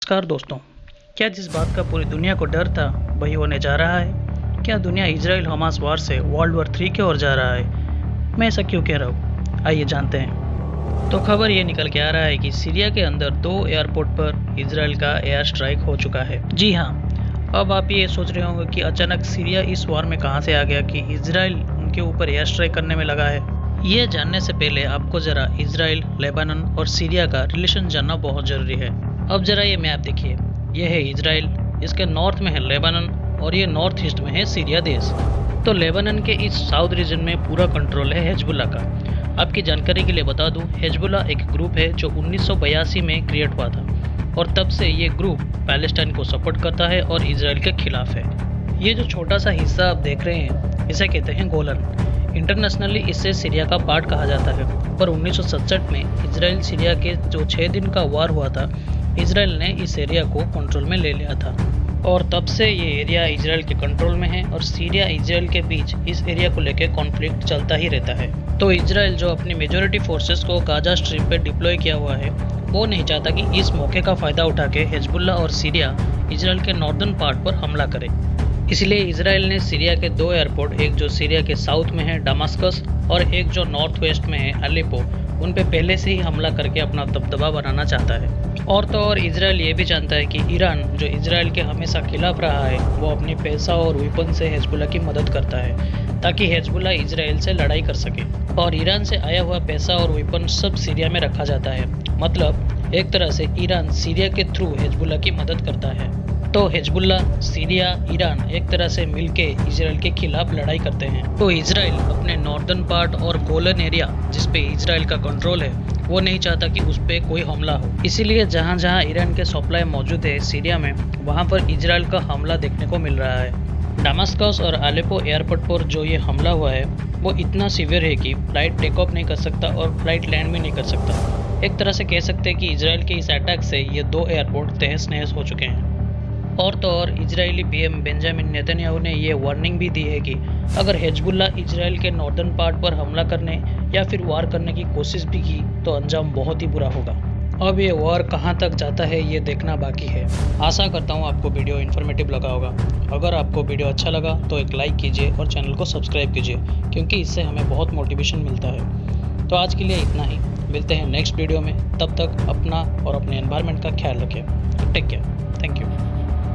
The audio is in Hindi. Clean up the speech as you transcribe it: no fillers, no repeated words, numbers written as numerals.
नमस्कार दोस्तों, क्या जिस बात का पूरी दुनिया को डर था वही होने जा रहा है? क्या दुनिया इजराइल हमास वार से वर्ल्ड वॉर 3 की ओर जा रहा है? मैं ऐसा क्यों कह रहा हूँ, आइए जानते हैं। तो खबर ये निकल के आ रहा है कि सीरिया के अंदर 2 एयरपोर्ट पर इजराइल का एयर स्ट्राइक हो चुका है। जी हाँ, अब आप ये सोच रहे होंगे कि अचानक सीरिया इस वार में कहाँ से आ गया कि इजराइल उनके ऊपर एयर स्ट्राइक करने में लगा है। ये जानने से पहले आपको ज़रा इजराइल, लेबनान और सीरिया का रिलेशन जानना बहुत ज़रूरी है। अब ज़रा ये मैप देखिए, ये है इजराइल, इसके नॉर्थ में है लेबनान और ये नॉर्थ ईस्ट में है सीरिया देश। तो लेबनान के इस साउथ रीजन में पूरा कंट्रोल है हिजबुल्ला का। आपकी जानकारी के लिए बता दूं, हिजबुल्ला एक ग्रुप है जो 1982 में क्रिएट हुआ था और तब से ये ग्रुप पैलेस्टाइन को सपोर्ट करता है और इजराइल के खिलाफ है। ये जो छोटा सा हिस्सा आप देख रहे हैं इसे कहते हैं गोलन। इंटरनेशनली इसे सीरिया का पार्ट कहा जाता है, पर 1967 में इजराइल सीरिया के जो 6 दिन का वार हुआ था, इजराइल ने इस एरिया को कंट्रोल में ले लिया था और तब से ये एरिया इजराइल के कंट्रोल में है और सीरिया इजराइल के बीच इस एरिया को लेकर कॉन्फ्लिक्ट चलता ही रहता है। तो इजराइल जो अपनी मेजॉरिटी फोर्सेस को गाजा स्ट्रिप पे डिप्लॉय किया हुआ है, वो नहीं चाहता कि इस मौके का फ़ायदा उठा के हिजबुल्ला और सीरिया इजराइल के नॉर्दर्न पार्ट पर हमला करे। इसलिए इजराइल ने सीरिया के 2 एयरपोर्ट, एक जो सीरिया के साउथ में है दमास्कस और एक जो नॉर्थ वेस्ट में है अलेप्पो, उन पे पहले से ही हमला करके अपना दबदबा बनाना चाहता है। और तो और इजराइल ये भी जानता है कि ईरान जो इजराइल के हमेशा खिलाफ रहा है, वो अपनी पैसा और वेपन से हिजबुल्ला की मदद करता है ताकि हिजबुल्ला इजराइल से लड़ाई कर सके। और ईरान से आया हुआ पैसा और वेपन सब सीरिया में रखा जाता है। मतलब एक तरह से ईरान सीरिया के थ्रू हिजबुल्ला की मदद करता है। तो हिजबुल्ला, सीरिया, ईरान एक तरह से मिलके इजराइल के खिलाफ लड़ाई करते हैं। तो इजराइल अपने नॉर्दर्न पार्ट और गोलन एरिया जिस पे इजराइल का कंट्रोल है, वो नहीं चाहता कि उस पे कोई हमला हो। इसीलिए जहाँ जहाँ ईरान के सप्लाई मौजूद है सीरिया में, वहाँ पर इजराइल का हमला देखने को मिल रहा है। दमास्कस और अलेप्पो एयरपोर्ट पर जो ये हमला हुआ है, वो इतना सीवियर है कि फ्लाइट टेक ऑफ नहीं कर सकता और फ्लाइट लैंड भी नहीं कर सकता। एक तरह से कह सकते हैं कि इजराइल के इस अटैक से ये 2 एयरपोर्ट तहस नहस हो चुके हैं। और तो और इजरायली पीएम बेंजामिन नेतन्याहू ने ये वार्निंग भी दी है कि अगर हिजबुल्ला इजराइल के नॉर्दर्न पार्ट पर हमला करने या फिर वार करने की कोशिश भी की तो अंजाम बहुत ही बुरा होगा। अब ये वार कहाँ तक जाता है ये देखना बाकी है। आशा करता हूँ आपको वीडियो इन्फॉर्मेटिव लगा होगा। अगर आपको वीडियो अच्छा लगा तो एक लाइक कीजिए और चैनल को सब्सक्राइब कीजिए, क्योंकि इससे हमें बहुत मोटिवेशन मिलता है। तो आज के लिए इतना ही, मिलते हैं नेक्स्ट वीडियो में। तब तक अपना और अपने एनवायरनमेंट का ख्याल रखें। Take care, thank you.